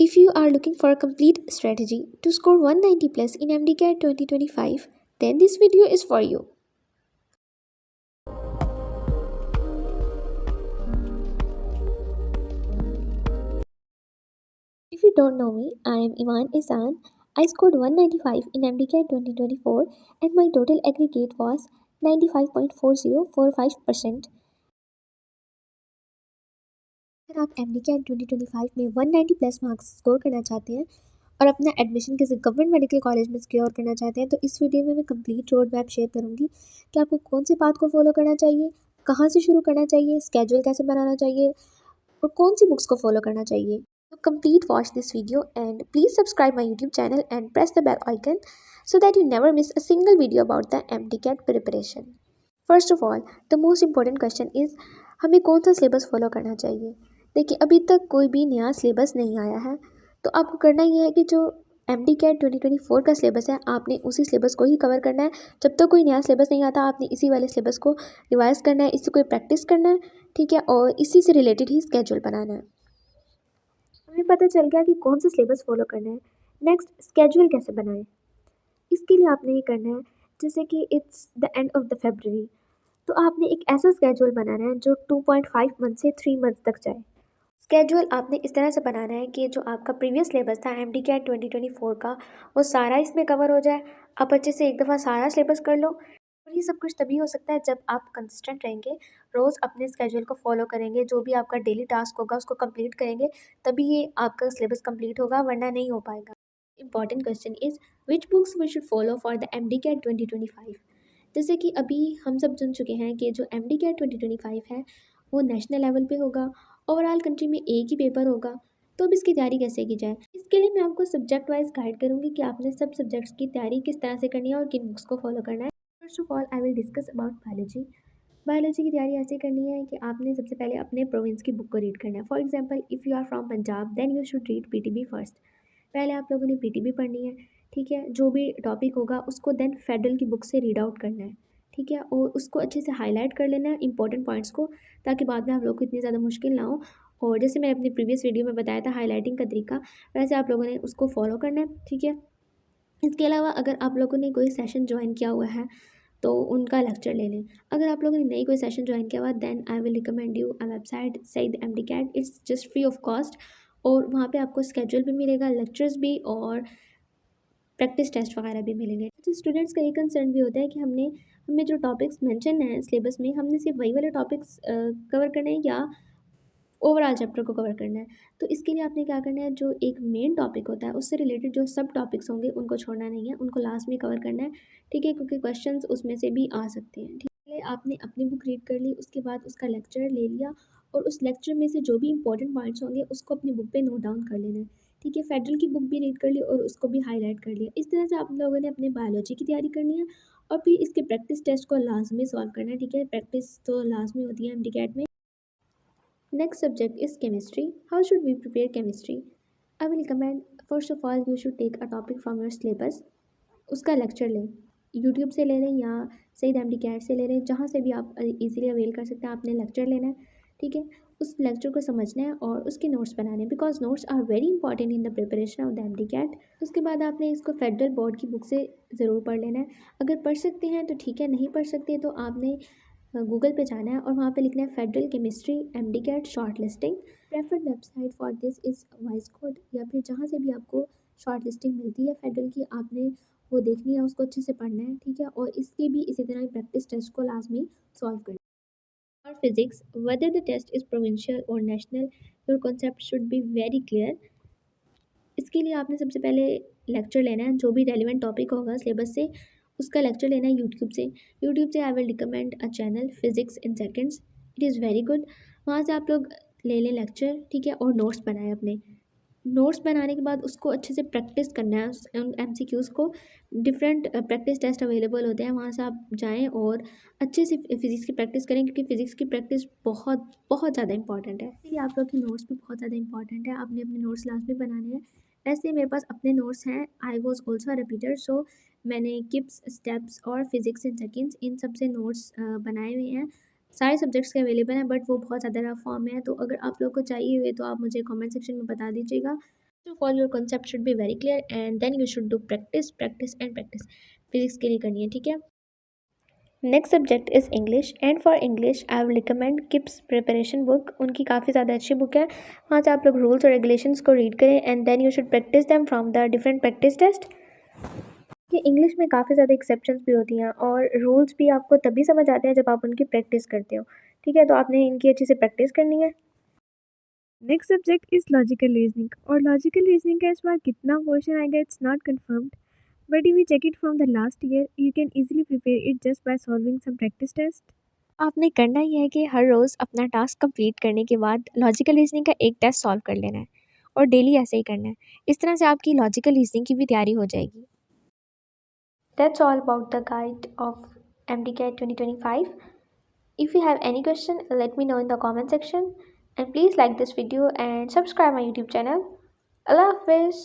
If you are looking for a complete strategy to score 190 plus in MDCAT 2025, then this video is for you. If you don't know me, I am Iman Isan. I scored 195 in MDCAT 2024 and my total aggregate was 95.4045%. अगर आप MDCAT 2025 में 190 plus marks score करना चाहते हैं और अपना admission किसी government medical college में सिक्योर करना चाहते हैं तो इस वीडियो में मैं कंप्लीट रोड मैप शेयर करूंगी कि आपको कौन से पाथ को फॉलो करना चाहिए, कहाँ से शुरू करना चाहिए, स्केड्यूल कैसे बनाना चाहिए और कौन सी बुक्स को फॉलो करना चाहिए. तो complete watch this video and please subscribe my YouTube channel and press the bell icon so that you never miss a single video about the MDCAT preparation. First of all the most important question is हमें कौन सा syllabus follow करना चाहिए. देखिए, अभी तक कोई भी नया सिलेबस नहीं आया है तो आपको करना ये है कि जो MDCAT 2024 का सिलेबस है आपने उसी सिलेबस को ही कवर करना है. जब तक कोई नया सिलेबस नहीं आता आपने इसी वाले सिलेबस को रिवाइज करना है, इससे कोई प्रैक्टिस करना है, ठीक है, और इसी से रिलेटेड ही स्केड्यूल बनाना है. हमें पता चल गया कि कौन सा सिलेबस फॉलो करना है. नेक्स्ट, स्केड्यूल कैसे बनाएं. इसके लिए आपने ये करना है जैसे कि it's the end of the February तो आपने एक ऐसा स्केड्यूल बनाना है जो 2.5 मंथ से 3 मंथ तक जाए. स्केड्यूल आपने इस तरह से बनाना है कि जो आपका प्रीवियस सिलेबस था MDCAT 2024 का वो सारा इसमें कवर हो जाए. आप अच्छे से एक दफ़ा सारा सिलेबस कर लो. और ये सब कुछ तभी हो सकता है जब आप कंसिस्टेंट रहेंगे, रोज़ अपने स्केड्यूल को फॉलो करेंगे, जो भी आपका डेली टास्क होगा उसको कंप्लीट करेंगे, तभी ये आपका सिलेबस कंप्लीट होगा, वरना नहीं हो पाएगा. Important question is which books we should follow for the MDCAT 2025. जैसे कि अभी हम सब सुन चुके हैं कि जो MDCAT 2025 है वो नेशनल लेवल पे होगा, ओवरऑल कंट्री में एक ही पेपर होगा. तो अब इसकी तैयारी कैसे की जाए, इसके लिए मैं आपको सब्जेक्ट वाइज गाइड करूँगी कि आपने सब सब्जेक्ट्स की तैयारी किस तरह से करनी है और किन बुक्स को फॉलो करना है. First of all I will discuss about biology. Biology की तैयारी ऐसे करनी है कि आपने सबसे पहले अपने प्रोविंस की बुक को रीड करना है. For example, if you are from Punjab then you should read PTB first. पहले आप लोगों ने PTB पढ़नी है, ठीक है. जो भी टॉपिक होगा उसको देन फेडरल की बुक से रीड आउट करना है, ठीक है, और उसको अच्छे से हाईलाइट कर लेना है इंपॉर्टेंट पॉइंट्स को, ताकि बाद में आप लोग को इतनी ज़्यादा मुश्किल ना हो. और जैसे मैंने अपनी प्रीवियस वीडियो में बताया था हाईलाइटिंग का तरीका, वैसे आप लोगों ने उसको फॉलो करना है, ठीक है. इसके अलावा अगर आप लोगों ने कोई सेशन ज्वाइन किया हुआ है तो उनका लेक्चर ले लें. अगर आप लोगों ने नई कोई सेशन ज्वाइन किया हुआ then I will recommend you a website Saeed MDCAT. It's just free of cost और वहाँ पे आपको स्केड्यूल भी मिलेगा, लेक्चर्स भी और प्रैक्टिस टेस्ट वगैरह भी मिलेंगे. तो स्टूडेंट्स का ये कंसर्न भी होता है कि हमें जो टॉपिक्स मेंशन हैं सिलेबस में हमने सिर्फ वही वाले टॉपिक्स कवर करने हैं या ओवरऑल चैप्टर को कवर करना है. तो इसके लिए आपने क्या करना है, जो एक मेन टॉपिक होता है उससे रिलेटेड जो सब टॉपिक्स होंगे उनको छोड़ना नहीं है, उनको लास्ट में कवर करना है, ठीक है, क्योंकि क्वेश्चंस उसमें से भी आ सकते हैं. ठीक है, आपने अपनी बुक रीड कर ली, उसके बाद उसका लेक्चर ले लिया और उस लेक्चर में से जो भी इंपॉर्टेंट पॉइंट्स होंगे उसको अपनी बुक पे नोट डाउन कर लेना है, ठीक है. फेडरल की बुक भी रीड कर ली और उसको भी हाईलाइट कर लिया. इस तरह से आप लोगों ने अपने बायोलॉजी की तैयारी करनी है और फिर इसके प्रैक्टिस टेस्ट को लाजमी सॉल्व करना है, ठीक है. प्रैक्टिस तो लाजमी होती है MDCAT में. Next subject is chemistry. How should we prepare chemistry? I will recommend first of all you should take a topic from your syllabus. उसका लेक्चर लें, यूट्यूब से ले लें या सईद MDCAT से ले लें, जहाँ से भी आप इजीली अवेल कर सकते हैं. आपने लेक्चर लेना है, ठीक है, उस लेक्चर को समझना है और उसके नोट्स बनाने हैं, because notes are very important in the preparation of the MDCAT. उसके बाद आपने इसको फेडरल बोर्ड की बुक से ज़रूर पढ़ लेना है. अगर पढ़ सकते हैं तो ठीक है, नहीं पढ़ सकते तो आपने गूगल पे जाना है और वहाँ पे लिखना है federal chemistry MDCAT short listing. Preferred website for this is vice code, या फिर जहाँ से भी आपको शॉर्ट लिस्टिंग मिलती है फेडरल की आपने वो देखनी है, उसको अच्छे से पढ़ना है, ठीक है, और इसकी भी इसी तरह प्रैक्टिस टेस्ट को लाजमी सॉल्व करना है. और physics, whether the test is provincial और national, your concept should be very clear. इसके लिए आपने सबसे पहले लेक्चर लेना है, जो भी रेलिवेंट टॉपिक होगा सिलेबस से उसका लेक्चर लेना है यूट्यूब से. यूट्यूब से आई will recommend a channel physics in seconds, it is very good. वहाँ से आप लोग ले लें लेक्चर, ठीक है, और नोट्स बनाएं. अपने नोट्स बनाने के बाद उसको अच्छे से प्रैक्टिस करना है, उन MCQs को. डिफरेंट प्रैक्टिस टेस्ट अवेलेबल होते हैं, वहाँ से आप जाएँ और अच्छे से फिज़िक्स की प्रैक्टिस करें, क्योंकि फ़िज़िक्स की प्रैक्टिस बहुत बहुत ज़्यादा इंपॉर्टेंट है. इसलिए आप लोग के नोट्स भी बहुत ज़्यादा इंपॉर्टेंट है, आपने अपने नोट्स लास्ट में बनाने हैं. वैसे मेरे पास अपने नोट्स हैं, आई वॉज ऑल्सो रिपीटर, सो मैंने किप्स, स्टेप्स और फिज़िक्स इन सेकेंड्स इन सब से नोट्स बनाए हुए हैं. सारे सब्जेक्ट्स के अवेलेबल हैं बट वो बहुत ज़्यादा रफ फॉर्म में है, तो अगर आप लोग को चाहिए हुए तो आप मुझे कमेंट सेक्शन में बता दीजिएगा. First of all, your concept should be very clear and then you should do practice, practice and practice. Physics के लिए करनी है, ठीक है। Next subject is English and for English I will recommend KIPS preparation book. उनकी काफ़ी ज़्यादा अच्छी बुक है, वहाँ से आप लोग रूल्स और रेगुलेशंस को रीड करें and then you should practice them from the different practice test. कि इंग्लिश में काफ़ी ज़्यादा एक्सेप्शंस भी होती हैं और रूल्स भी आपको तभी समझ आते हैं जब आप उनकी प्रैक्टिस करते हो, ठीक है। तो आपने इनकी अच्छे से प्रैक्टिस करनी है। Next subject is logical reasoning और लॉजिकल रीजनिंग का इस बार कितना क्वेश्चन आएगा it's not confirmed, but if you check it from the last year you can easily prepare it just by solving some practice test. आपने करना ही है कि हर रोज़ अपना टास्क कंप्लीट करने के बाद लॉजिकल रीजनिंग का एक टेस्ट सॉल्व कर लेना है और डेली ऐसे ही करना है। इस तरह से आपकी लॉजिकल रीजनिंग की भी तैयारी हो जाएगी। That's all about the guide of MDCAT 2025. If you have any question, let me know in the comment section. And please like this video and subscribe my YouTube channel. Allah Hafiz.